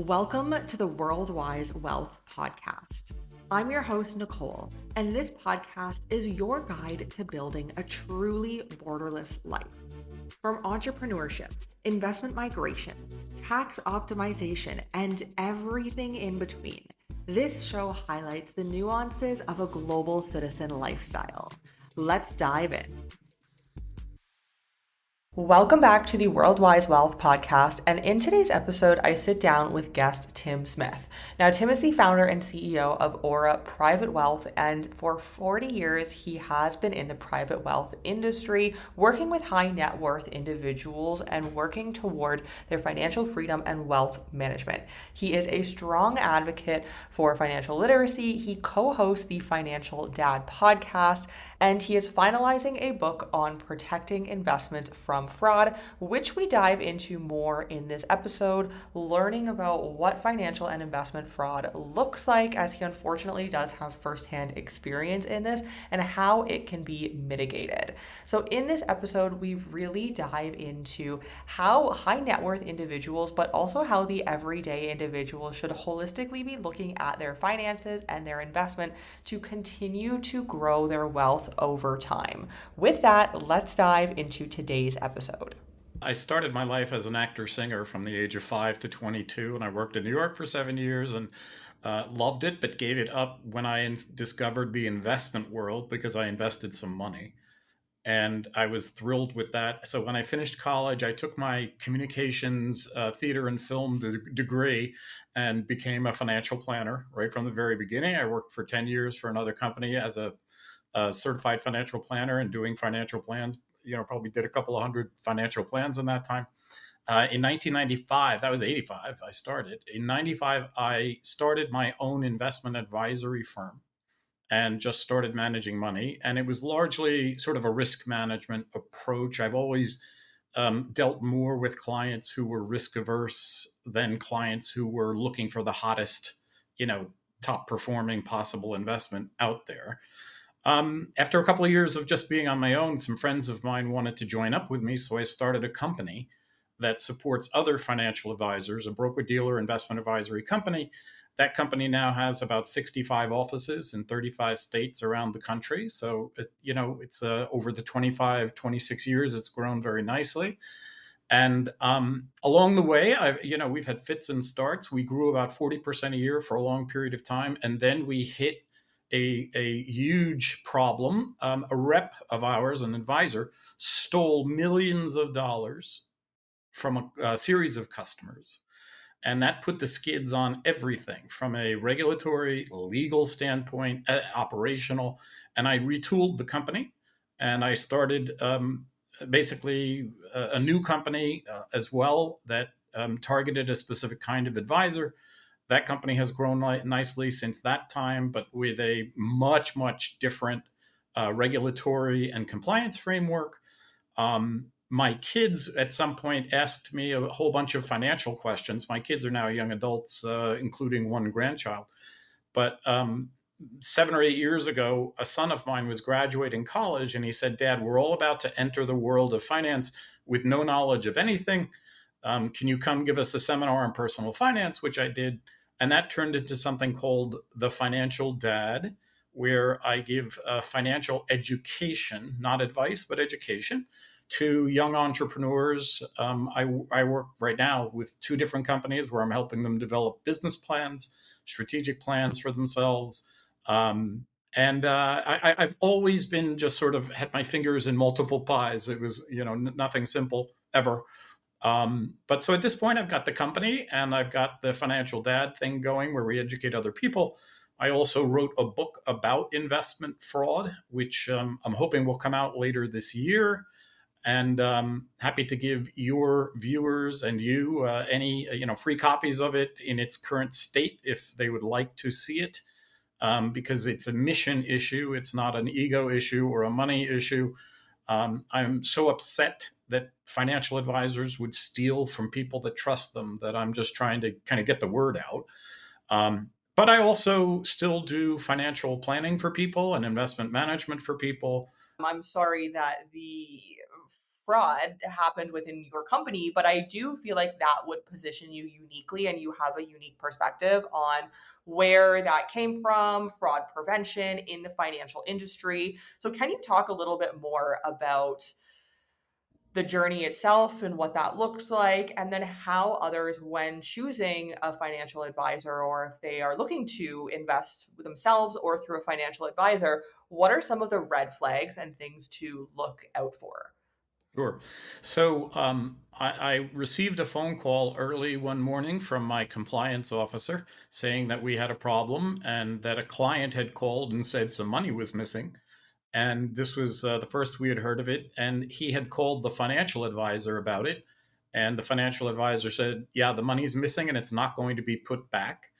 Welcome to the Worldwise Wealth Podcast. I'm your host, Nicole, and this podcast is your guide to building a truly borderless life. From entrepreneurship, investment migration, tax optimization, and everything in between, this show highlights the nuances of a global citizen lifestyle. Let's dive in. Welcome back to the Worldwise Wealth Podcast, and in today's episode, I sit down with guest Tim Smith. Now, Tim is the founder and CEO of Aura Private Wealth, and for 40 years, he has been in the private wealth industry, working with high net worth individuals and working toward their financial freedom and wealth management. He is a strong advocate for financial literacy. He co-hosts the Financial Dad podcast, and he is finalizing a book on protecting investments from fraud, which we dive into more in this episode, learning about what financial and investment fraud looks like, as he unfortunately does have firsthand experience in this, and how it can be mitigated. So in this episode, we really dive into how high net worth individuals, but also how the everyday individual should holistically be looking at their finances and their investment to continue to grow their wealth over time. With that, let's dive into today's episode. I started my life as an actor-singer from the age of 5 to 22, and I worked in New York for 7 years and loved it, but gave it up when I discovered the investment world because I invested some money. And I was thrilled with that. So when I finished college, I took my communications, theater, and film degree and became a financial planner right from the very beginning. I worked for 10 years for another company as a certified financial planner and doing financial plans. Probably did a couple of hundred financial plans in that time. In 1995, that was 85, I started. In 95, I started my own investment advisory firm and just started managing money. And it was largely sort of a risk management approach. I've always dealt more with clients who were risk averse than clients who were looking for the hottest, top performing possible investment out there. After a couple of years of just being on my own, some friends of mine wanted to join up with me. So I started a company that supports other financial advisors, a broker dealer investment advisory company. That company now has about 65 offices in 35 states around the country. So, it's over the 25, 26 years, it's grown very nicely. And along the way, we've had fits and starts. We grew about 40% a year for a long period of time. And then we hit a huge problem. A rep of ours, an advisor, stole millions of dollars from a series of customers. And that put the skids on everything from a regulatory, legal standpoint, operational. And I retooled the company and I started basically a new company as well that targeted a specific kind of advisor. That company has grown nicely since that time, but with a much, much different regulatory and compliance framework. My kids at some point asked me a whole bunch of financial questions. My kids are now young adults, including one grandchild. But 7 or 8 years ago, a son of mine was graduating college and he said, "Dad, we're all about to enter the world of finance with no knowledge of anything. Can you come give us a seminar on personal finance?" Which I did. And that turned into something called the Financial Dad, where I give financial education, not advice, but education to young entrepreneurs. I work right now with two different companies where I'm helping them develop business plans, strategic plans for themselves. I've always been just sort of had my fingers in multiple pies. It was, nothing simple ever. But so at this point, I've got the company and I've got the Financial Dad thing going where we educate other people. I also wrote a book about investment fraud, which I'm hoping will come out later this year. And happy to give your viewers and you any free copies of it in its current state if they would like to see it, because it's a mission issue. It's not an ego issue or a money issue. I'm so upset that financial advisors would steal from people that trust them that I'm just trying to kind of get the word out. But I also still do financial planning for people and investment management for people. I'm sorry that the fraud happened within your company, but I do feel like that would position you uniquely and you have a unique perspective on where that came from, fraud prevention in the financial industry. So, can you talk a little bit more about the journey itself and what that looks like, and then how others, when choosing a financial advisor or if they are looking to invest themselves or through a financial advisor, what are some of the red flags and things to look out for? Sure. So I received a phone call early one morning from my compliance officer saying that we had a problem and that a client had called and said some money was missing. And this was the first we had heard of it. And he had called the financial advisor about it. And the financial advisor said, yeah, the money's missing and it's not going to be put back.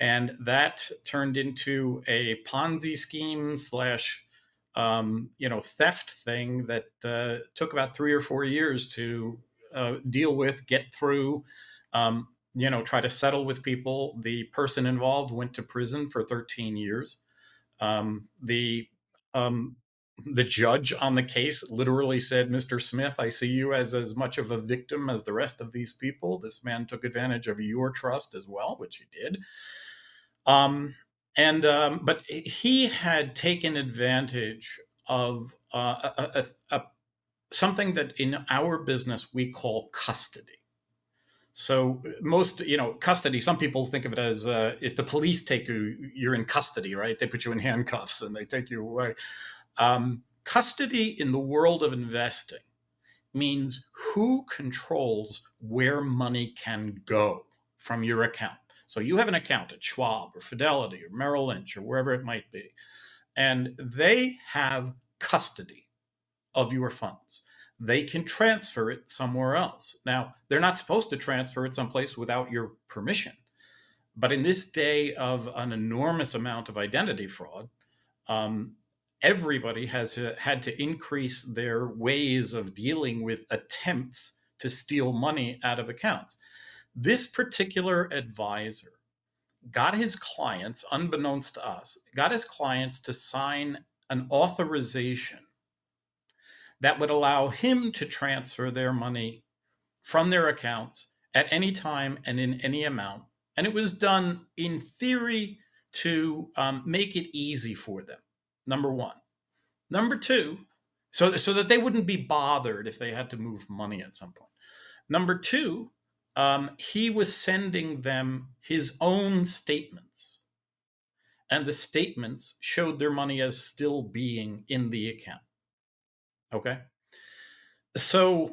And that turned into a Ponzi scheme slash, theft thing that took about 3 or 4 years to deal with, get through, try to settle with people. The person involved went to prison for 13 years. Um, the judge on the case literally said, Mr. Smith, I see you as much of a victim as the rest of these people. This man took advantage of your trust as well, which he did. Um, but he had taken advantage of something that in our business we call custody. So most, custody, some people think of it as if the police take you, you're in custody, right? They put you in handcuffs and they take you away. Custody in the world of investing means who controls where money can go from your account. So you have an account at Schwab or Fidelity or Merrill Lynch or wherever it might be, and they have custody of your funds. They can transfer it somewhere else. Now, they're not supposed to transfer it someplace without your permission. But in this day of an enormous amount of identity fraud, um, everybody has had to increase their ways of dealing with attempts to steal money out of accounts. This particular advisor got his clients, unbeknownst to us, got his clients to sign an authorization that would allow him to transfer their money from their accounts at any time and in any amount. And it was done in theory to make it easy for them, number one. Number two, so that they wouldn't be bothered if they had to move money at some point. Number two, he was sending them his own statements, and the statements showed their money as still being in the account. Okay. So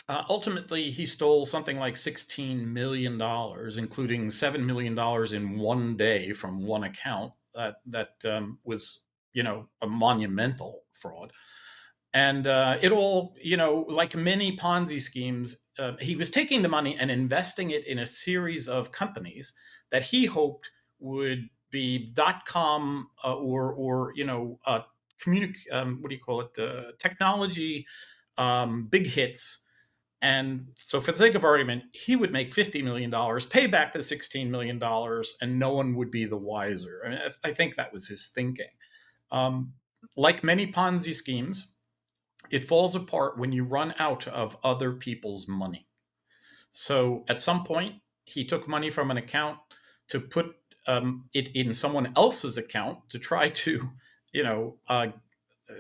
ultimately, he stole something like $16 million, including $7 million in one day from one account. That was, a monumental fraud. And it all, like many Ponzi schemes, he was taking the money and investing it in a series of companies that he hoped would be .com or what do you call it, technology big hits. And so, for the sake of argument, he would make $50 million, pay back the $16 million, and no one would be the wiser. I mean, I think that was his thinking. Um, like many Ponzi schemes, it falls apart when you run out of other people's money. So at some point, he took money from an account to put it in someone else's account to try to, you know, uh, uh,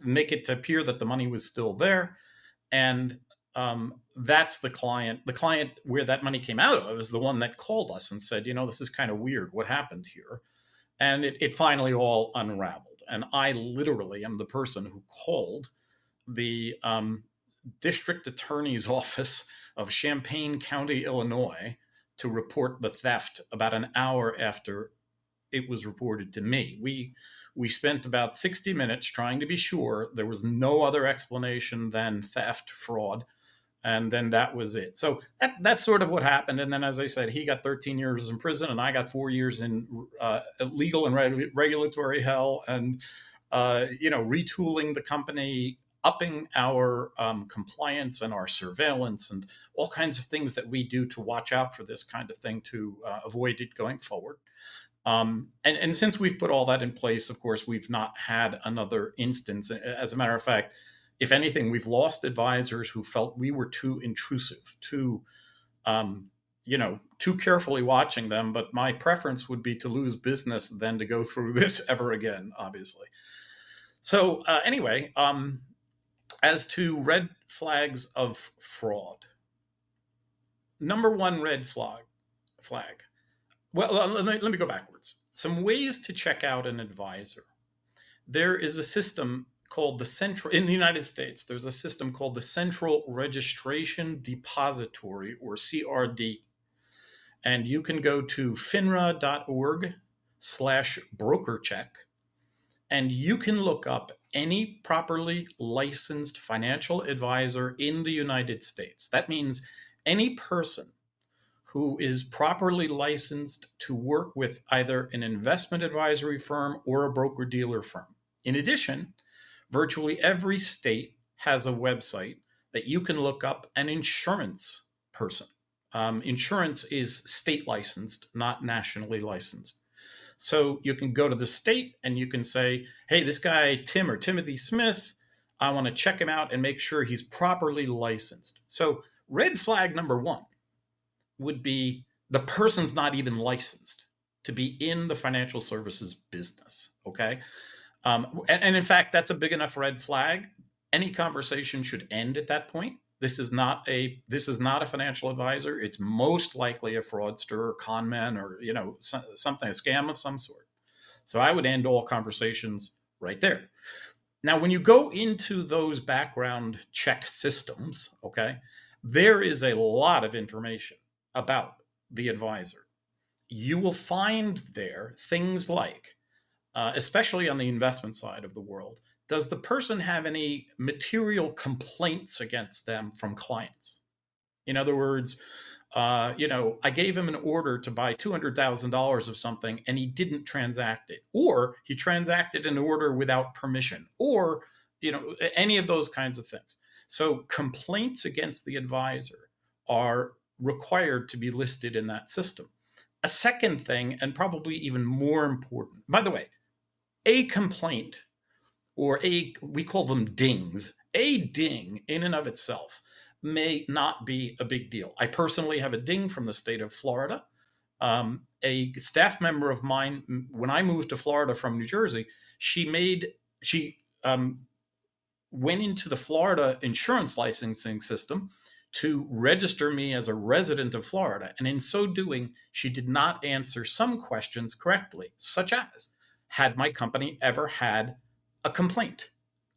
make it appear that the money was still there. And that's the client. The client where that money came out of is the one that called us and said, this is kind of weird. What happened here? And it finally all unraveled. And I literally am the person who called the district attorney's office of Champaign County, Illinois, to report the theft about an hour after it was reported to me. We spent about 60 minutes trying to be sure there was no other explanation than theft, fraud, and then that was it. So that's sort of what happened. And then, as I said, he got 13 years in prison, and I got 4 years in legal and regulatory hell, and retooling the company, upping our compliance and our surveillance, and all kinds of things that we do to watch out for this kind of thing to avoid it going forward. And since we've put all that in place, of course, we've not had another instance. As a matter of fact, If anything, we've lost advisors who felt we were too intrusive, um, too carefully watching them. But my preference would be to lose business than to go through this ever again, obviously. So, anyway, as to red flags of fraud, number one red flag. Well, let me go backwards. Some ways to check out an advisor. There is a system called the Central, in the United States, there's a system called the Central Registration Depository, or CRD. And you can go to finra.org/brokercheck, and you can look up any properly licensed financial advisor in the United States. That means any person who is properly licensed to work with either an investment advisory firm or a broker dealer firm. In addition, virtually every state has a website that you can look up an insurance person. Insurance is state licensed, not nationally licensed. So you can go to the state and you can say, hey, this guy, Tim or Timothy Smith, I want to check him out and make sure he's properly licensed. So, red flag number one would be the person's not even licensed to be in the financial services business. Okay. And in fact, that's a big enough red flag. Any conversation should end at that point. This is not a financial advisor. It's most likely a fraudster or con man, or something, a scam of some sort. So I would end all conversations right there. Now, when you go into those background check systems, okay, there is a lot of information about the advisor. You will find there things like, especially on the investment side of the world, does the person have any material complaints against them from clients? In other words, I gave him an order to buy $200,000 of something and he didn't transact it, or he transacted an order without permission, or, any of those kinds of things. So complaints against the advisor are required to be listed in that system. A second thing, and probably even more important, by the way, a complaint, or we call them dings, a ding in and of itself may not be a big deal. I personally have a ding from the state of Florida. A staff member of mine, when I moved to Florida from New Jersey, she went into the Florida insurance licensing system to register me as a resident of Florida. And in so doing, she did not answer some questions correctly, such as, had my company ever had a complaint?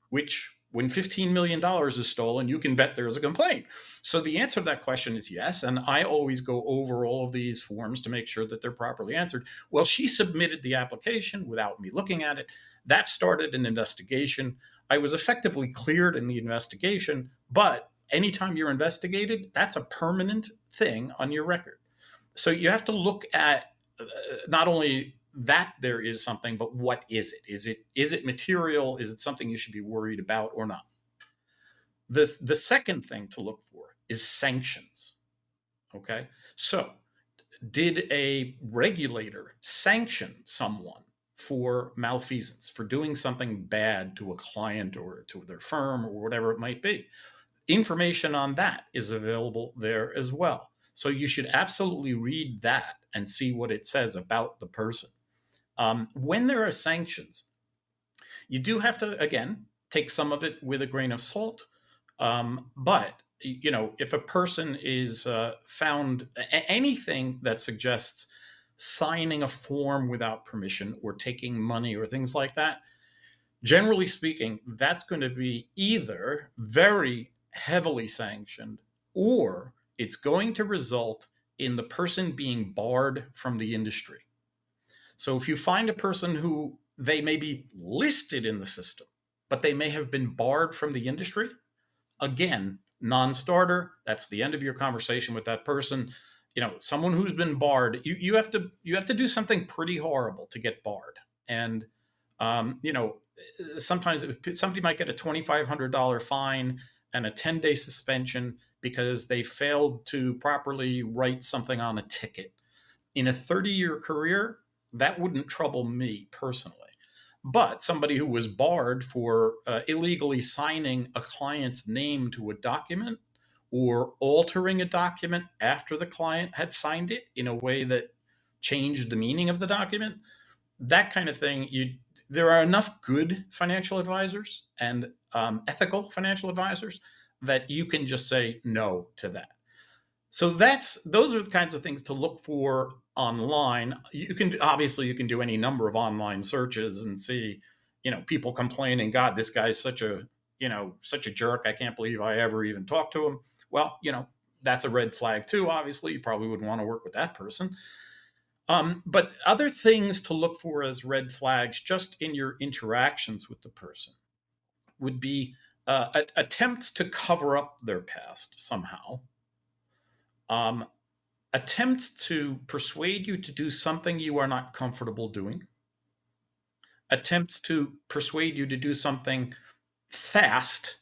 Which, when $15 million is stolen, you can bet there is a complaint. So the answer to that question is yes. And I always go over all of these forms to make sure that they're properly answered. Well, she submitted the application without me looking at it. That started an investigation. I was effectively cleared in the investigation, but anytime you're investigated, that's a permanent thing on your record. So you have to look at not only that there is something, but what is it? Is it material? Is it something you should be worried about or not? The second thing to look for is sanctions. Okay. So did a regulator sanction someone for malfeasance, for doing something bad to a client or to their firm or whatever it might be? Information on that is available there as well. So you should absolutely read that and see what it says about the person. When there are sanctions, you do have to, again, take some of it with a grain of salt. But if a person is found, anything that suggests signing a form without permission or taking money or things like that, generally speaking, that's going to be either very heavily sanctioned, or it's going to result in the person being barred from the industry. So if you find a person who they may be listed in the system, but they may have been barred from the industry, again, non-starter, that's the end of your conversation with that person. Someone who's been barred, you have to do something pretty horrible to get barred. And sometimes somebody might get a $2,500 fine and a 10-day suspension because they failed to properly write something on a ticket. In a 30-year career, that wouldn't trouble me personally. But somebody who was barred for illegally signing a client's name to a document or altering a document after the client had signed it in a way that changed the meaning of the document, that kind of thing, there are enough good financial advisors and ethical financial advisors that you can just say no to that. So those are the kinds of things to look for online. You can do any number of online searches and see, people complaining, God, this guy's such a jerk. I can't believe I ever even talked to him. Well, that's a red flag too. Obviously, you probably wouldn't want to work with that person. But other things to look for as red flags, just in your interactions with the person, would be attempts to cover up their past somehow. Um, Attempts to persuade you to do something you are not comfortable doing, attempts to persuade you to do something fast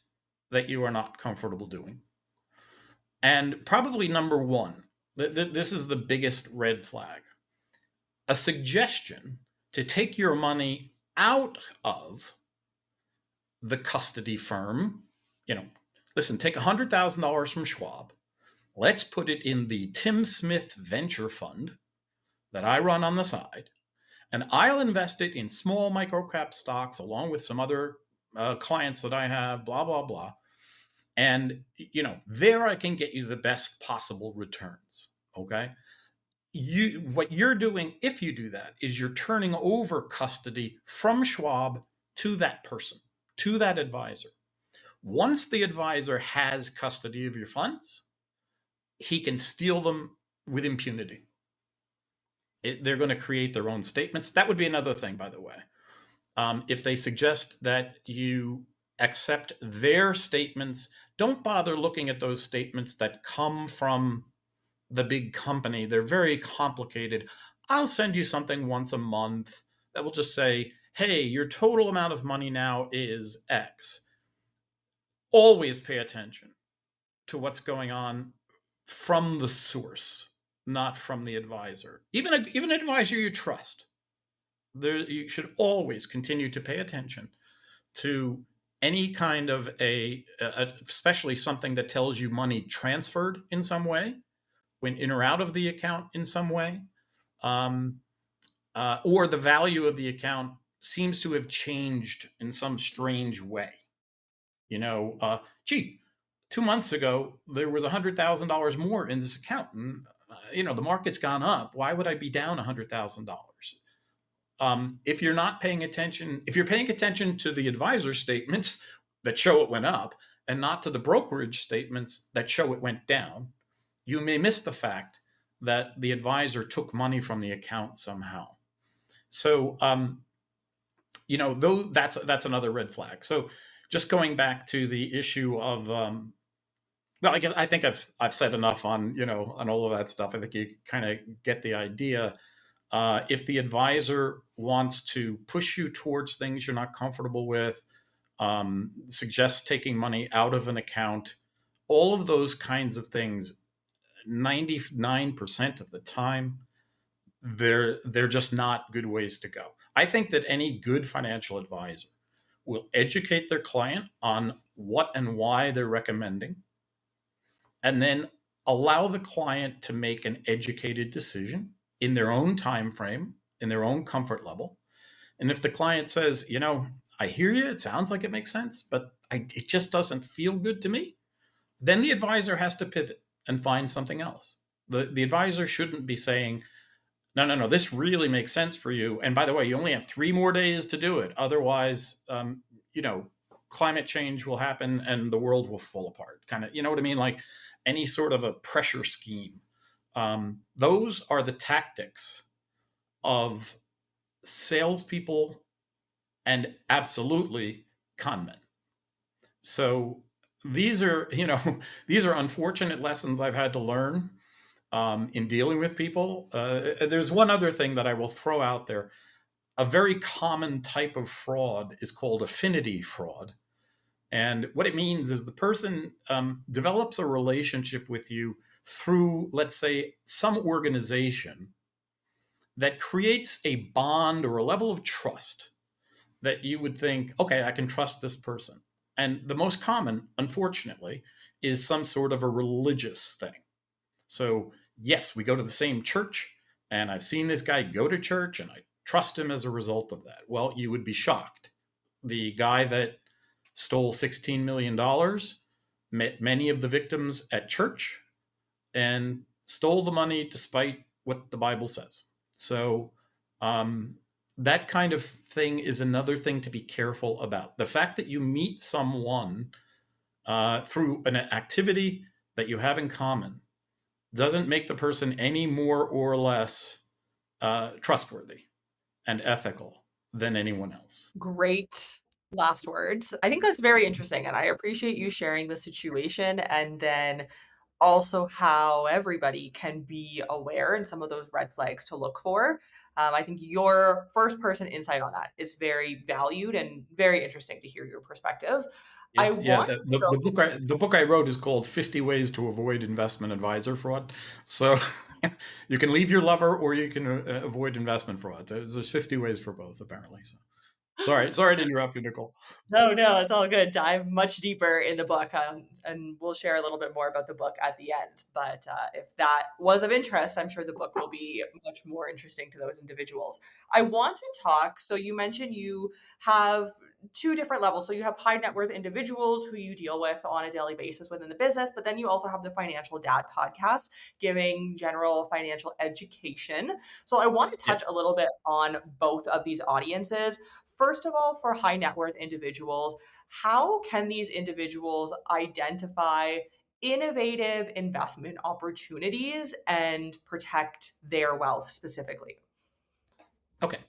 that you are not comfortable doing. And probably number one, this is the biggest red flag, a suggestion to take your money out of the custody firm. You know, Listen, take $100,000 from Schwab. Let's put it in the Tim Smith Venture Fund that I run on the side, and I'll invest it in small microcap stocks along with some other clients that I have, blah, blah, blah. And, there I can get you the best possible returns. Okay. What you're doing, if you do that, is you're turning over custody from Schwab to that person, to that advisor. Once the advisor has custody of your funds, he can steal them with impunity. They're going to create their own statements. That would be another thing, by the way. If they suggest that you accept their statements, don't bother looking at those statements that come from the big company. They're very complicated. I'll send you something once a month that will just say, hey, your total amount of money now is X. Always pay attention to what's going on from the source, not from the advisor. Even an advisor you trust. You should always continue to pay attention to any kind of especially something that tells you money transferred in some way, went in or out of the account in some way, um, or the value of the account seems to have changed in some strange way. Gee, 2 months ago there was $100,000 more in this account, and the market's gone up. Why would I be down $100,000? If you're not paying attention, if you're paying attention to the advisor statements that show it went up and not to the brokerage statements that show it went down, you may miss the fact that the advisor took money from the account somehow. So, that's another red flag. So, just going back to the issue of, well, I think I've said enough on on all of that stuff. I think you kind of get the idea. If the advisor wants to push you towards things you're not comfortable with, suggests taking money out of an account, all of those kinds of things, 99% of the time, they're just not good ways to go. I think that any good financial advisor will educate their client on what and why they're recommending, and then allow the client to make an educated decision in their own time frame, in their own comfort level. And if the client says, I hear you, it sounds like it makes sense, but it just doesn't feel good to me, then the advisor has to pivot and find something else. The advisor shouldn't be saying, no, no, no, this really makes sense for you. And by the way, you only have 3 more days to do it. Otherwise, climate change will happen and the world will fall apart. Kind of, you know what I mean? Like any sort of a pressure scheme. Those are the tactics of salespeople and absolutely con men. So these are, these are unfortunate lessons I've had to learn in dealing with people. There's one other thing that I will throw out there. A very common type of fraud is called affinity fraud. And what it means is the person develops a relationship with you through, let's say, some organization that creates a bond or a level of trust that you would think, okay, I can trust this person. And the most common, unfortunately, is some sort of a religious thing. So, yes, we go to the same church, and I've seen this guy go to church, and I trust him as a result of that. Well, you would be shocked. The guy that stole $16 million met many of the victims at church and stole the money despite what the Bible says. So, um, that kind of thing is another thing to be careful about. The fact that you meet someone through an activity that you have in common doesn't make the person any more or less trustworthy and ethical than anyone else. Great last words. I think that's very interesting, and I appreciate you sharing the situation and then also how everybody can be aware and some of those red flags to look for. I think your first person insight on that is very valued and very interesting to hear your perspective. I Yeah, yeah. want The, to the, go. the book the book I wrote is called 50 Ways to Avoid Investment Advisor Fraud. So you can leave your lover or you can avoid investment fraud. There's 50 ways for both, apparently. So sorry to interrupt you, Nicole. No, no, it's all good. Dive much deeper in the book, and we'll share a little bit more about the book at the end. But if that was of interest, I'm sure the book will be much more interesting to those individuals. I want to talk. So you mentioned you have two different levels. So you have high net worth individuals who you deal with on a daily basis within the business, but then you also have the Financial Dad podcast, giving general financial education. So I want to Yeah. touch a little bit on both of these audiences. First of all, for high net worth individuals, how can these individuals identify innovative investment opportunities and protect their wealth specifically? Okay.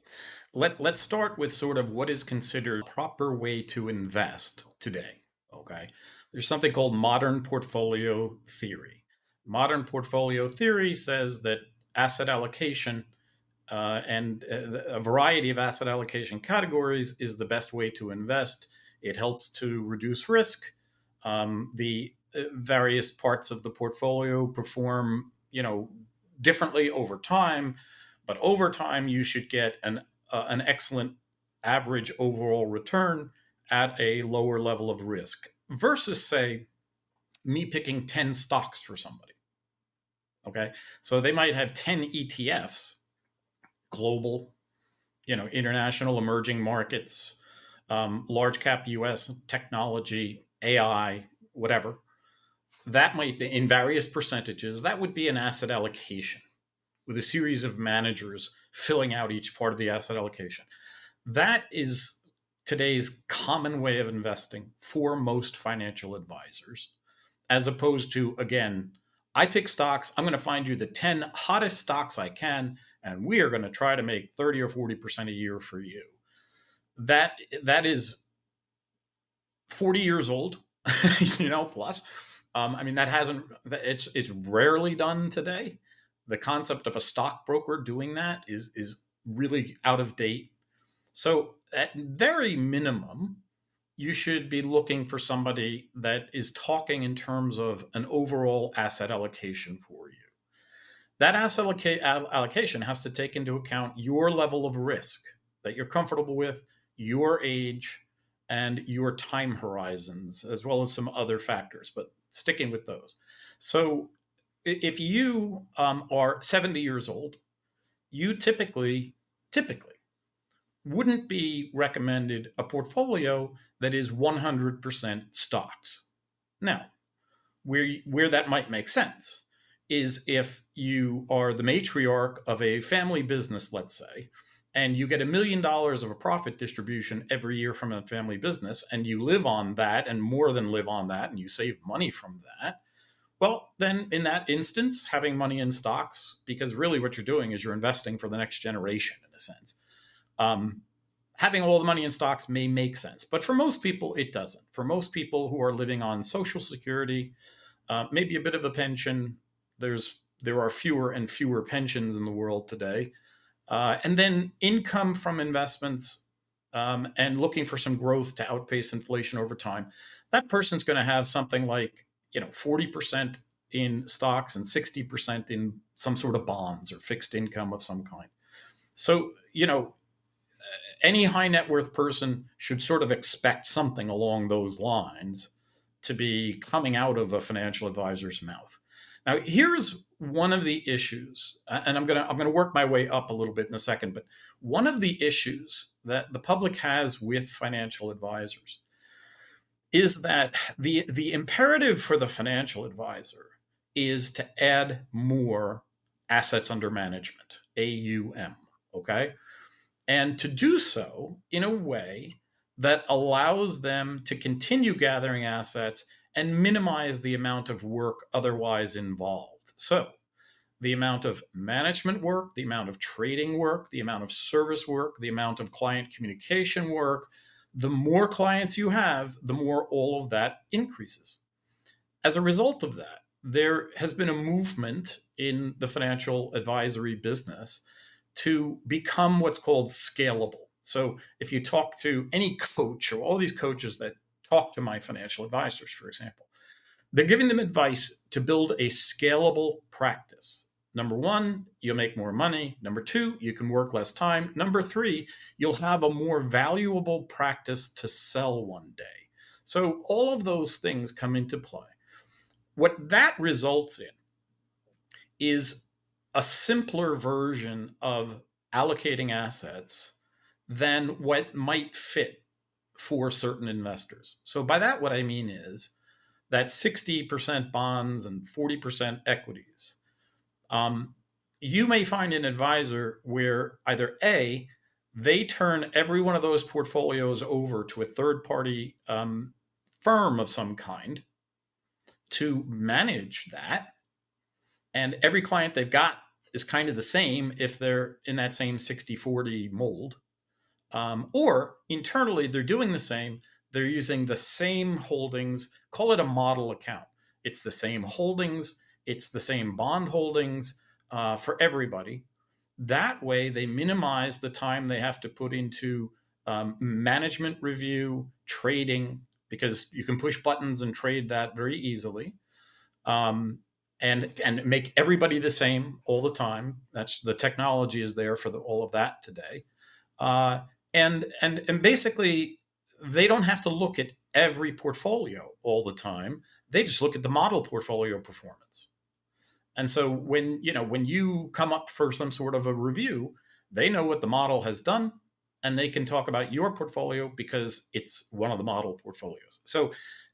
Let's start with sort of what is considered a proper way to invest today. Okay. There's something called modern portfolio theory. Modern portfolio theory says that asset allocation and a variety of asset allocation categories is the best way to invest. It helps to reduce risk. The various parts of the portfolio perform, differently over time, but over time you should get an excellent average overall return at a lower level of risk versus, say, me picking 10 stocks for somebody. Okay. So they might have 10 ETFs, global, international emerging markets, large cap US technology, AI, whatever. That might be in various percentages. That would be an asset allocation with a series of managers filling out each part of the asset allocation. That is today's common way of investing for most financial advisors, as opposed to, again, I pick stocks. I'm going to find you the 10 hottest stocks I can, and we are going to try to make 30 or 40% a year for you. That is 40 years old, plus. I mean, that hasn't, it's rarely done today. The concept of a stockbroker doing that is really out of date. So, at very minimum, you should be looking for somebody that is talking in terms of an overall asset allocation for you. That asset allocation has to take into account your level of risk that you're comfortable with, your age, and your time horizons, as well as some other factors, but sticking with those. So, if you are 70 years old, you typically wouldn't be recommended a portfolio that is 100% stocks. Now, where that might make sense is if you are the matriarch of a family business, let's say, and you get $1 million of a profit distribution every year from a family business, and you live on that and more than live on that, and you save money from that. Well, then in that instance, having money in stocks, because really what you're doing is you're investing for the next generation in a sense. Um, Having all the money in stocks may make sense, but for most people, it doesn't. For most people who are living on Social Security, maybe a bit of a pension. There are fewer and fewer pensions in the world today, and then income from investments, and looking for some growth to outpace inflation over time. That person's going to have something like 40% in stocks and 60% in some sort of bonds or fixed income of some kind. So any high net worth person should sort of expect something along those lines to be coming out of a financial advisor's mouth. Now, here's one of the issues, and I'm gonna work my way up a little bit in a second. But one of the issues that the public has with financial advisors is that the imperative for the financial advisor is to add more assets under management, AUM. Okay, and to do so in a way that allows them to continue gathering assets and minimize the amount of work otherwise involved. So, the amount of management work, the amount of trading work, the amount of service work, the amount of client communication work, the more clients you have, the more all of that increases. As a result of that, there has been a movement in the financial advisory business to become what's called scalable. So if you talk to any coach or all these coaches that talk to my financial advisors, for example, they're giving them advice to build a scalable practice. Number one, you'll make more money. Number two, you can work less time. Number three, you'll have a more valuable practice to sell one day. So all of those things come into play. What that results in is a simpler version of allocating assets than what might fit for certain investors. So, by that, what I mean is that 60% bonds and 40% equities. You may find an advisor where either A, they turn every one of those portfolios over to a third party firm of some kind to manage that. And every client they've got is kind of the same if they're in that same 60/40 mold. Or internally, they're doing the same. They're using the same holdings, call it a model account. It's the same holdings, it's the same bond holdings for everybody. That way, they minimize the time they have to put into management review, trading, because you can push buttons and trade that very easily. And make everybody the same all the time. That's the technology is there for all of that today. Uh, and basically, they don't have to look at every portfolio all the time. They just look at the model portfolio performance. And so when you come up for some sort of a review, they know what the model has done, and they can talk about your portfolio because it's one of the model portfolios. So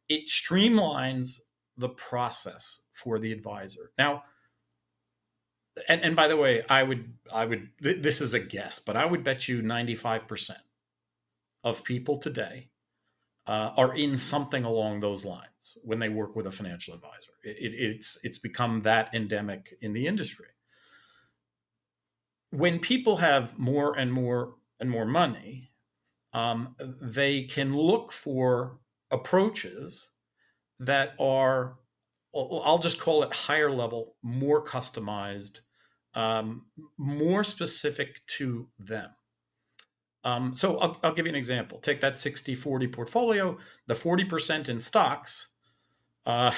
it streamlines the process for the advisor. Now, and by the way, this is a guess, but I would bet you 95% of people today are in something along those lines when they work with a financial advisor. It's become that endemic in the industry. When people have more and more and more money, they can look for approaches that are, I'll just call it higher level, more customized, more specific to them. So I'll give you an example. Take that 60/40 portfolio, the 40% in stocks, uh,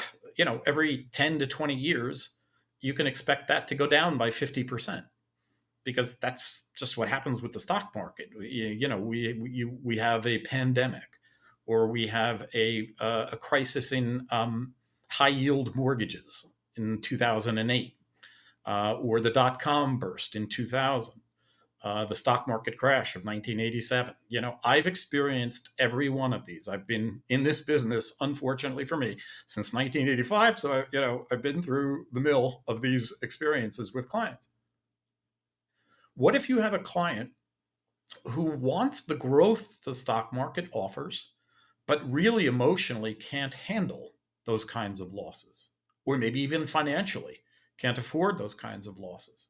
every 10 to 20 years, you can expect that to go down by 50% because that's just what happens with the stock market. We have a pandemic, or we have a crisis in high yield mortgages in 2008, or the dot-com burst in 2000. The stock market crash of 1987. I've experienced every one of these. I've been in this business, unfortunately for me, since 1985. So, I've been through the mill of these experiences with clients. What if you have a client who wants the growth the stock market offers, but really emotionally can't handle those kinds of losses, or maybe even financially can't afford those kinds of losses?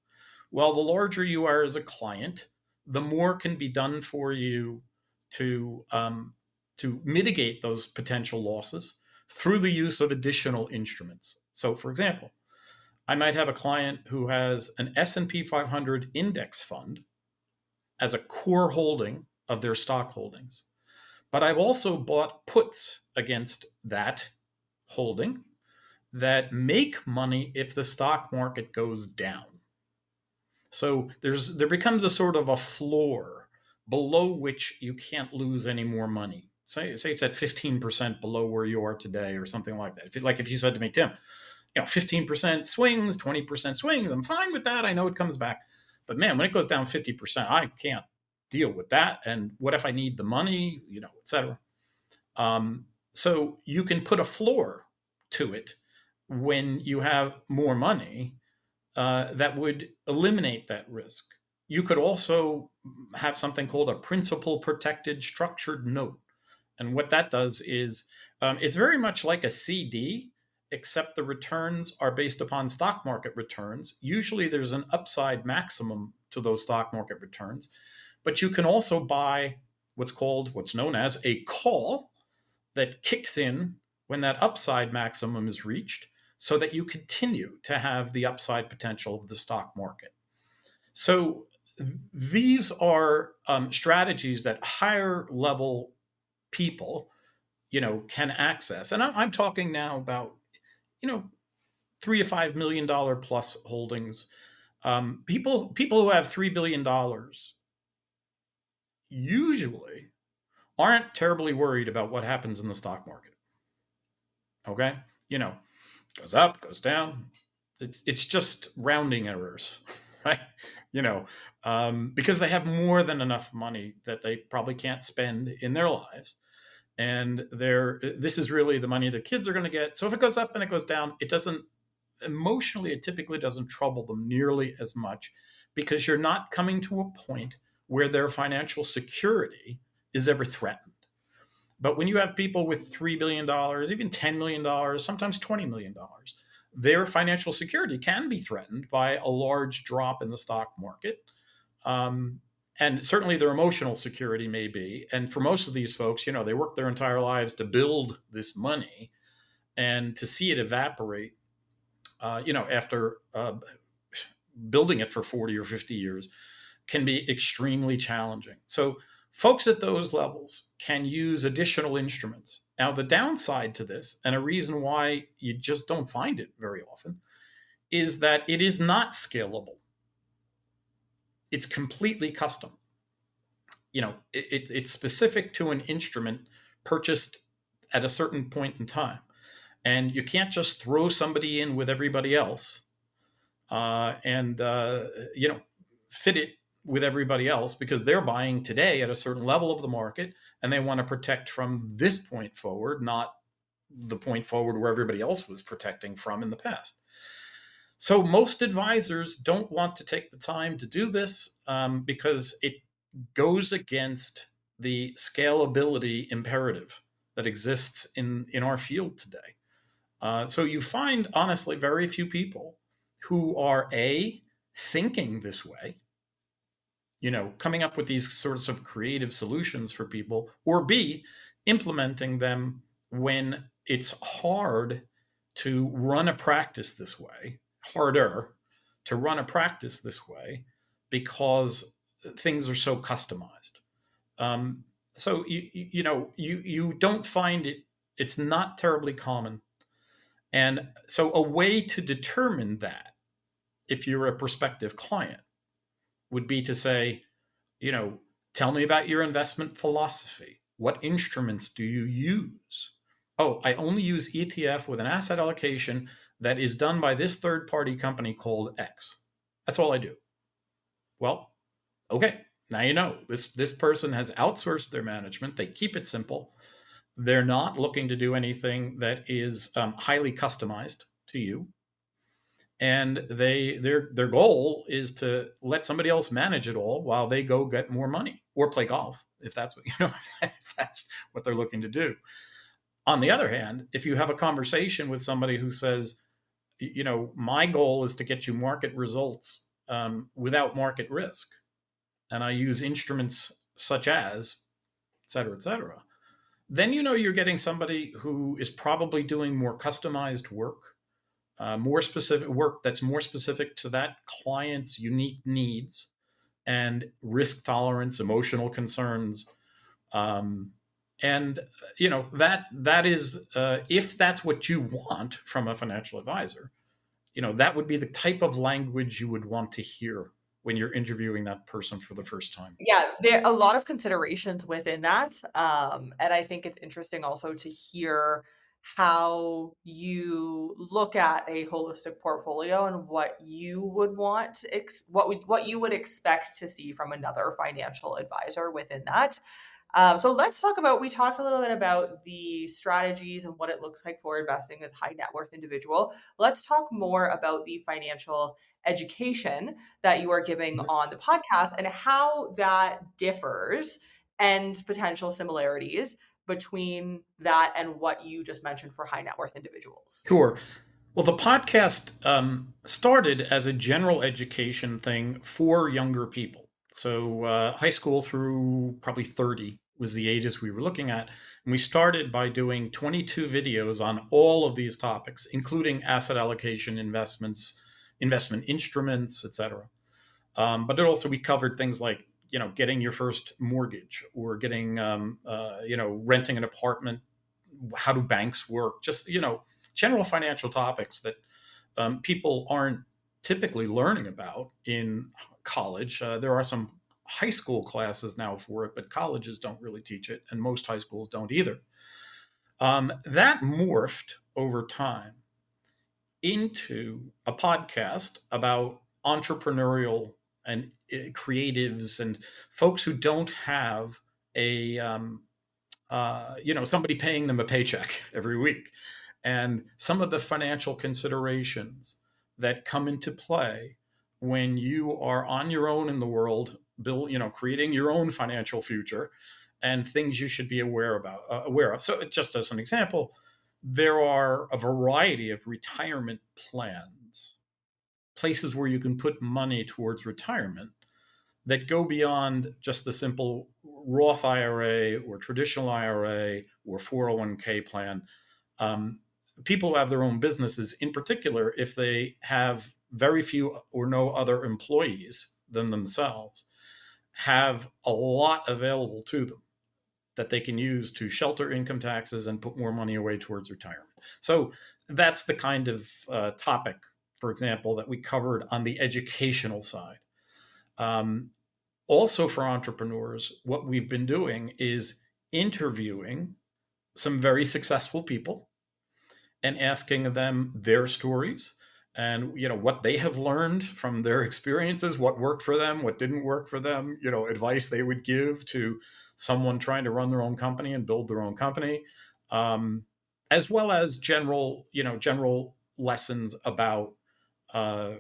Well, the larger you are as a client, the more can be done for you to mitigate those potential losses through the use of additional instruments. So, for example, I might have a client who has an S&P 500 index fund as a core holding of their stock holdings. But I've also bought puts against that holding that make money if the stock market goes down. So there becomes a sort of a floor below which you can't lose any more money. Say it's at 15% below where you are today, or something like that. If you said to me, Tim, 15% swings, 20% swings, I'm fine with that. I know it comes back. But man, when it goes down 50%, I can't deal with that. And what if I need the money, et cetera? So you can put a floor to it when you have more money, that would eliminate that risk. You could also have something called a principal protected structured note. And what that does is, it's very much like a CD, except the returns are based upon stock market returns. Usually there's an upside maximum to those stock market returns, but you can also buy what's known as a call that kicks in when that upside maximum is reached, so that you continue to have the upside potential of the stock market. So these are strategies that higher level people, can access. And I'm talking now about, you know, $3 to $5 million plus holdings. People who have $3 billion usually aren't terribly worried about what happens in the stock market. Okay, you know, goes up, goes down. It's just rounding errors, right? You know, because they have more than enough money that they probably can't spend in their lives, and this is really the money the kids are going to get. So if it goes up and it goes down, it doesn't emotionally, it typically doesn't trouble them nearly as much, because you're not coming to a point where their financial security is ever threatened. But when you have people with $3 billion, even $10 million, sometimes $20 million, their financial security can be threatened by a large drop in the stock market. Um, and certainly their emotional security may be. And for most of these folks, they work their entire lives to build this money, and to see it evaporate, after building it for 40 or 50 years, can be extremely challenging. So folks at those levels can use additional instruments. Now, the downside to this, and a reason why you just don't find it very often, is that it is not scalable. It's completely custom. It's specific to an instrument purchased at a certain point in time. And you can't just throw somebody in with everybody else, and fit it with everybody else, because they're buying today at a certain level of the market, and they want to protect from this point forward, not the point forward where everybody else was protecting from in the past. So most advisors don't want to take the time to do this, because it goes against the scalability imperative that exists in our field today. So you find, honestly, very few people who are thinking this way, coming up with these sorts of creative solutions for people, or B, implementing them when it's hard to run a practice this way, harder to run a practice this way, because things are so customized. Um, so you don't find it. It's not terribly common. And so a way to determine that, if you're a prospective client, would be to say, you know, tell me about your investment philosophy. What instruments do you use? Oh, I only use ETF with an asset allocation that is done by this third party company called X. That's all I do. Well, okay. Now you know this person has outsourced their management. They keep it simple. They're not looking to do anything that is highly customized to you, and their goal is to let somebody else manage it all while they go get more money or play golf, if that's what if that's what they're looking to do. On the other hand, if you have a conversation with somebody who says, my goal is to get you market results, without market risk, and I use instruments such as, et cetera, then you're getting somebody who is probably doing more customized work, more specific work that's more specific to that client's unique needs and risk tolerance, emotional concerns. Um, and that is, if that's what you want from a financial advisor, that would be the type of language you would want to hear when you're interviewing that person for the first time. Yeah, there a lot of considerations within that, and I think it's interesting also to hear how you look at a holistic portfolio and what you would want what you would expect to see from another financial advisor within that. So let's talk about, we talked a little bit about the strategies and what it looks like for investing as high net worth individual. Let's talk more about the financial education that you are giving on the podcast and how that differs and potential similarities between that and what you just mentioned for high net worth individuals. Sure. Well, the podcast started as a general education thing for younger people. So, high school through probably 30 was the ages we were looking at. And we started by doing 22 videos on all of these topics, including asset allocation, investments, investment instruments, etc. But it also, we covered things like, getting your first mortgage, or getting, renting an apartment. How do banks work? Just, general financial topics that people aren't typically learning about in college. There are some high school classes now for it, but colleges don't really teach it, and most high schools don't either. That morphed over time into a podcast about entrepreneurial and creatives and folks who don't have a somebody paying them a paycheck every week, and some of the financial considerations that come into play when you are on your own in the world, creating your own financial future, and things you should be aware of. So, just as an example, there are a variety of retirement plans, places where you can put money towards retirement that go beyond just the simple Roth IRA or traditional IRA or 401k plan. People who have their own businesses, in particular, if they have very few or no other employees than themselves, have a lot available to them that they can use to shelter income taxes and put more money away towards retirement. So that's the kind of topic, for example, that we covered on the educational side. Um, Also, for entrepreneurs, what we've been doing is interviewing some very successful people and asking them their stories, and what they have learned from their experiences, what worked for them, what didn't work for them, advice they would give to someone trying to run their own company and build their own company, um, as well as general lessons about, uh,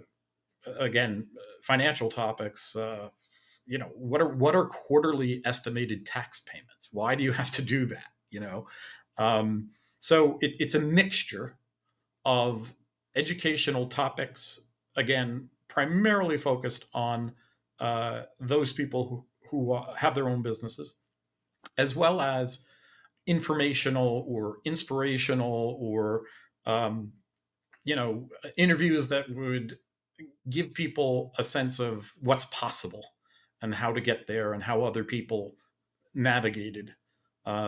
again, financial topics. What are quarterly estimated tax payments? Why do you have to do that? Um, so it's a mixture of educational topics, again, primarily focused on those people who have their own businesses, as well as informational or inspirational, or um, interviews that would give people a sense of what's possible and how to get there, and how other people navigated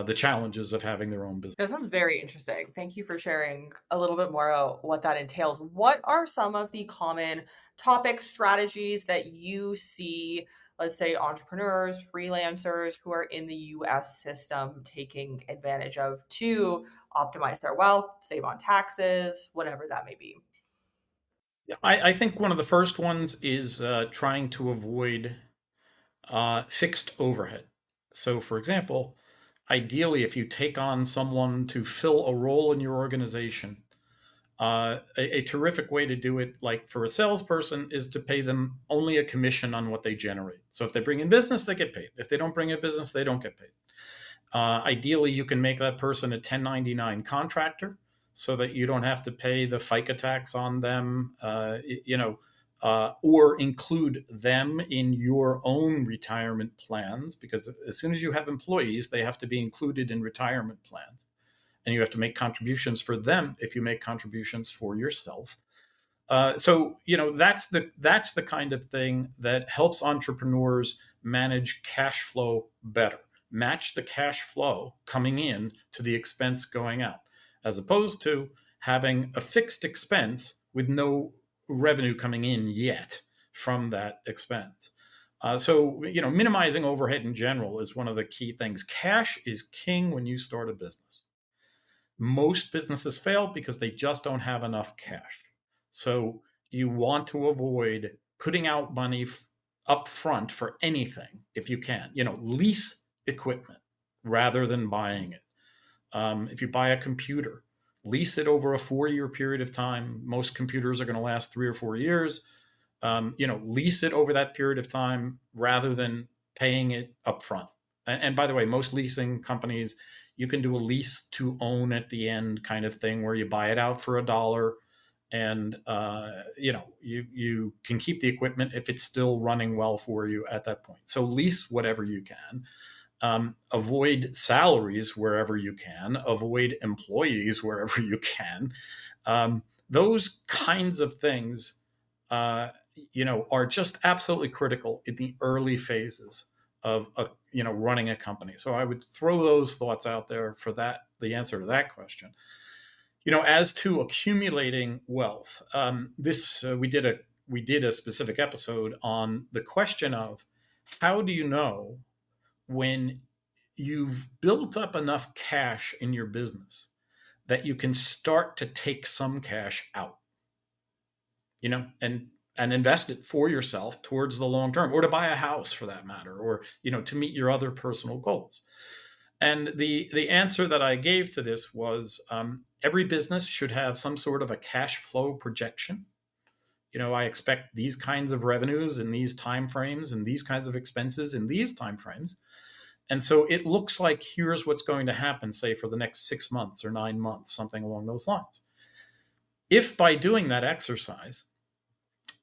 the challenges of having their own business. That sounds very interesting. Thank you for sharing a little bit more about what that entails. What are some of the common topic strategies that you see, let's say, entrepreneurs, freelancers who are in the US system taking advantage of to optimize their wealth, save on taxes, whatever that may be? I think one of the first ones is trying to avoid fixed overhead. So, for example, ideally, if you take on someone to fill a role in your organization, a terrific way to do it, like for a salesperson, is to pay them only a commission on what they generate. So if they bring in business, they get paid. If they don't bring in business, they don't get paid. Ideally, you can make that person a 1099 contractor so that you don't have to pay the FICA tax on them, or include them in your own retirement plans, because as soon as you have employees, they have to be included in retirement plans. And you have to make contributions for them if you make contributions for yourself. So that's the kind of thing that helps entrepreneurs manage cash flow better, match the cash flow coming in to the expense going out, as opposed to having a fixed expense with no revenue coming in yet from that expense. So, minimizing overhead in general is one of the key things. Cash is king when you start a business. Most businesses fail because they just don't have enough cash. So you want to avoid putting out money up front for anything if you can. Lease equipment rather than buying it. If you buy a computer, lease it over a 4-year period of time. Most computers are going to last 3 or 4 years. Lease it over that period of time rather than paying it up front. And by the way, most leasing companies, you can do a lease to own at the end kind of thing where you buy it out for $1 and you can keep the equipment if it's still running well for you at that point. So lease whatever you can. Avoid salaries wherever you can. Avoid employees wherever you can. Those kinds of things, are just absolutely critical in the early phases of running a company. So I would throw those thoughts out there for that, the answer to that question. As to accumulating wealth, this we did a specific episode on the question of how do you know when you've built up enough cash in your business that you can start to take some cash out, and invest it for yourself towards the long term, or to buy a house for that matter, or to meet your other personal goals. And the answer that I gave to this was, every business should have some sort of a cash flow projection. I expect these kinds of revenues in these timeframes and these kinds of expenses in these timeframes. And so it looks like here's what's going to happen, say, for the next 6 months or 9 months, something along those lines. If by doing that exercise,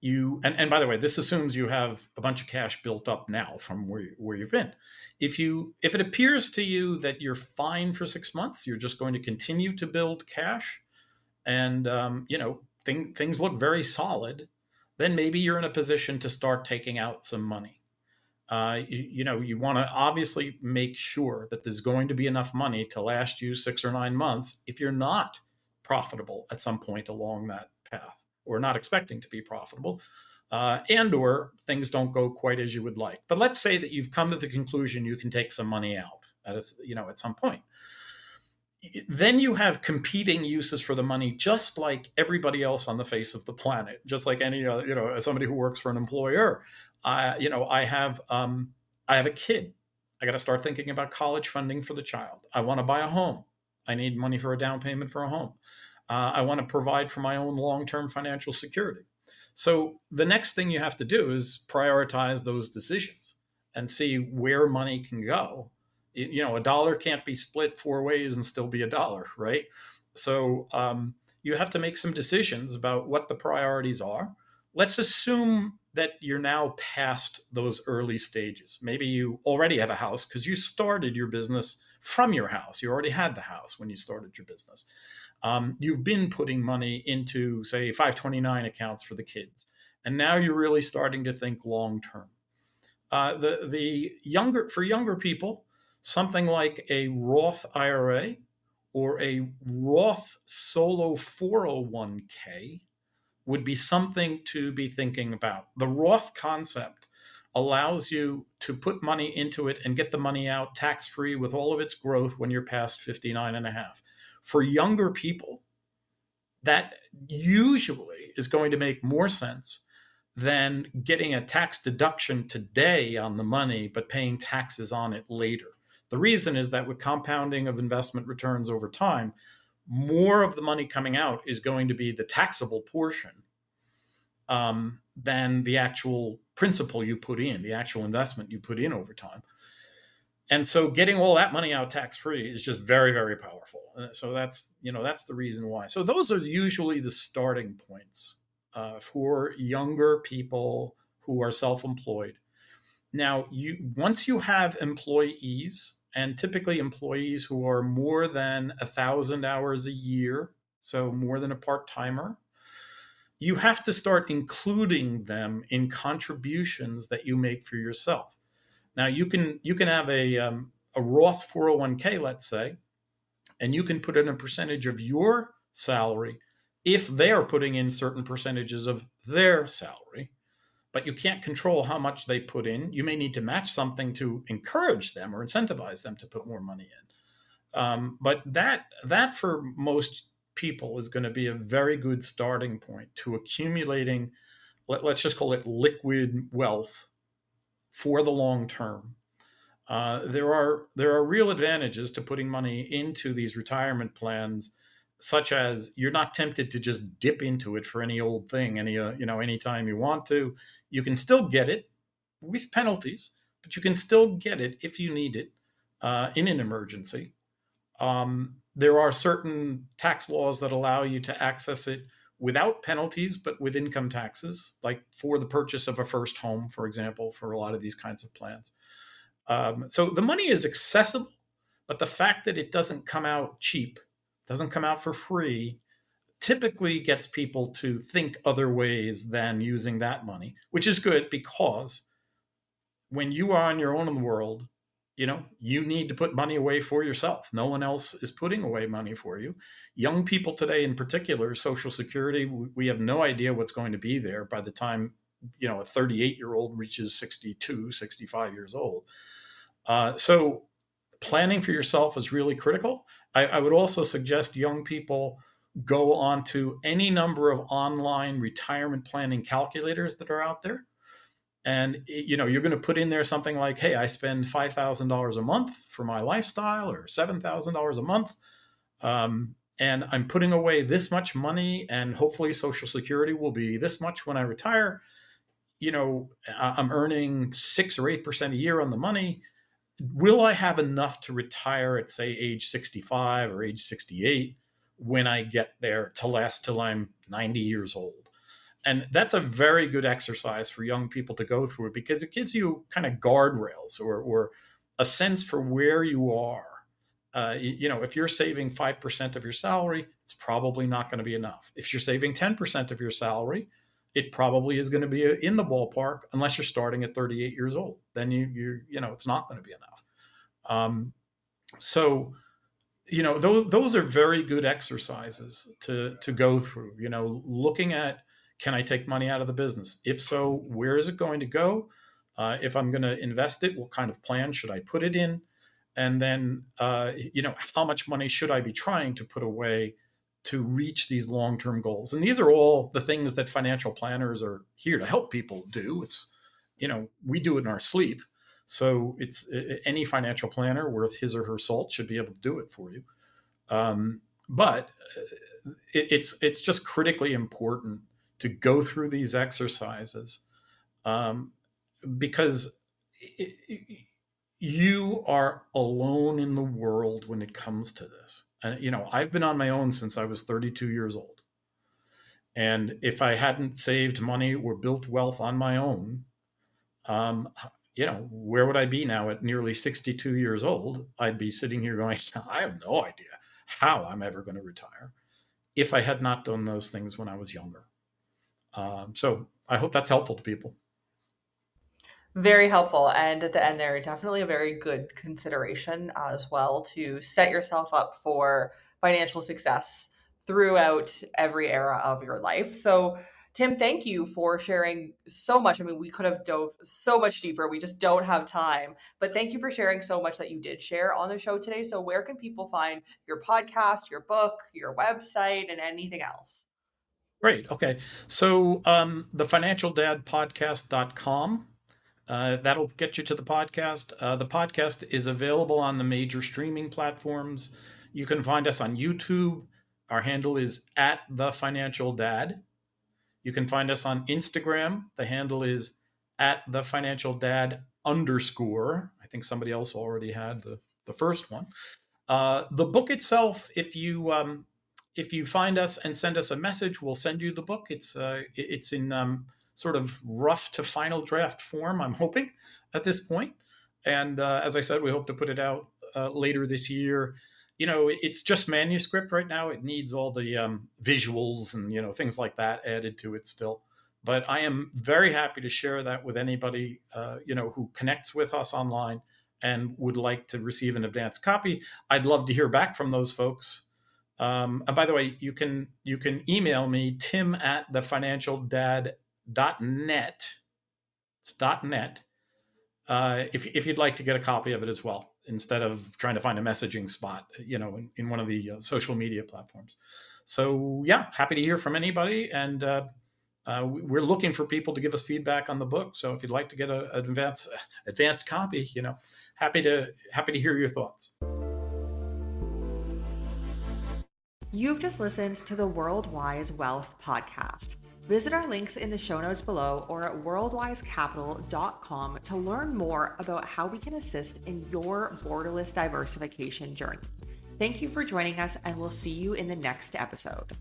and by the way, this assumes you have a bunch of cash built up now from where you've been. If it appears to you that you're fine for 6 months, you're just going to continue to build cash, and things look very solid, then maybe you're in a position to start taking out some money. You want to obviously make sure that there's going to be enough money to last you 6 or 9 months if you're not profitable at some point along that path, or not expecting to be profitable, and or things don't go quite as you would like. But let's say that you've come to the conclusion you can take some money out at some point. Then you have competing uses for the money, just like everybody else on the face of the planet, just like any as somebody who works for an employer. I have a kid. I got to start thinking about college funding for the child. I want to buy a home. I need money for a down payment for a home. I want to provide for my own long-term financial security. So the next thing you have to do is prioritize those decisions and see where money can go. A dollar can't be split 4 ways and still be a dollar, right? So you have to make some decisions about what the priorities are. Let's assume that you're now past those early stages. Maybe you already have a house because you started your business from your house. You already had the house when you started your business. You've been putting money into, say, 529 accounts for the kids, and now you're really starting to think long term. For younger people, something like a Roth IRA or a Roth solo 401k would be something to be thinking about. The Roth concept allows you to put money into it and get the money out tax-free with all of its growth when you're past 59 and a half. For younger people, that usually is going to make more sense than getting a tax deduction today on the money, but paying taxes on it later. The reason is that with compounding of investment returns over time, more of the money coming out is going to be the taxable portion than the actual principal you put in, the actual investment you put in over time. And so getting all that money out tax-free is just very, very powerful. So that's the reason why. So those are usually the starting points for younger people who are self-employed. Now, once you have employees, and typically employees who are more than 1,000 hours a year, so more than a part-timer, you have to start including them in contributions that you make for yourself. Now, you can have a Roth 401k, let's say, and you can put in a percentage of your salary if they are putting in certain percentages of their salary. but you can't control how much they put in. You may need to match something to encourage them or incentivize them to put more money in. But that for most people is going to be a very good starting point to accumulating. Let's just call it liquid wealth for the long term. There are real advantages to putting money into these retirement plans, such as you're not tempted to just dip into it for any old thing, anytime you want to. You can still get it with penalties, but you can still get it if you need it in an emergency. There are certain tax laws that allow you to access it without penalties, but with income taxes, like for the purchase of a first home, for example, for a lot of these kinds of plans. So the money is accessible, but the fact that it doesn't come out cheap, doesn't come out for free, typically gets people to think other ways than using that money, which is good because when you are on your own in the world, you need to put money away for yourself. No one else is putting away money for you. Young people today, in particular, Social Security, we have no idea what's going to be there by the time a 38-year-old reaches 62, 65 years old. So planning for yourself is really critical. I would also suggest young people go onto any number of online retirement planning calculators that are out there. And you're going to put in there something like, hey, I spend $5,000 a month for my lifestyle, or $7,000 a month. And I'm putting away this much money, and hopefully Social Security will be this much when I retire. I'm earning 6 or 8% a year on the money. Will I have enough to retire at, say, age 65 or age 68 when I get there to last till I'm 90 years old? And that's a very good exercise for young people to go through, because it gives you kind of guardrails, or a sense for where you are. If you're saving 5% of your salary, it's probably not going to be enough. If you're saving 10% of your salary, it probably is going to be in the ballpark, unless you're starting at 38 years old. Then it's not going to be enough. So those are very good exercises to go through. Looking at, can I take money out of the business? If so, where is it going to go? If I'm going to invest it, what kind of plan should I put it in? And then how much money should I be trying to put away to reach these long-term goals? And these are all the things that financial planners are here to help people do. It's we do it in our sleep. So it's any financial planner worth his or her salt should be able to do it for you. But it's just critically important to go through these exercises, because you are alone in the world when it comes to this. And I've been on my own since I was 32 years old. And if I hadn't saved money or built wealth on my own, um, where would I be now at nearly 62 years old? I'd be sitting here going, I have no idea how I'm ever going to retire if I had not done those things when I was younger. So I hope that's helpful to people. Very helpful. And at the end there, definitely a very good consideration as well to set yourself up for financial success throughout every era of your life. So, Tim, thank you for sharing so much. I mean, we could have dove so much deeper. We just don't have time. But thank you for sharing so much that you did share on the show today. So, where can people find your podcast, your book, your website, and anything else? Great. Okay. So thefinancialdadpodcast.com. That'll get you to the podcast. The podcast is available on the major streaming platforms. You can find us on YouTube. Our handle is at the Financial Dad. You can find us on Instagram. The handle is at the Financial Dad _. I think somebody else already had the first one. The book itself, if you find us and send us a message, we'll send you the book. It's in sort of rough to final draft form, I'm hoping, at this point. And as I said, we hope to put it out later this year. It's just manuscript right now. It needs all the visuals and things like that added to it still. But I am very happy to share that with anybody who connects with us online and would like to receive an advance copy. I'd love to hear back from those folks. And by the way, you can email me, tim@thefinancialdad.net. It's .net. If you'd like to get a copy of it as well, instead of trying to find a messaging spot, in one of the social media platforms. So yeah, happy to hear from anybody, and we're looking for people to give us feedback on the book. So if you'd like to get an advanced copy, happy to hear your thoughts. You've just listened to the Worldwise Wealth podcast. Visit our links in the show notes below or at worldwisecapital.com to learn more about how we can assist in your borderless diversification journey. Thank you for joining us, and we'll see you in the next episode.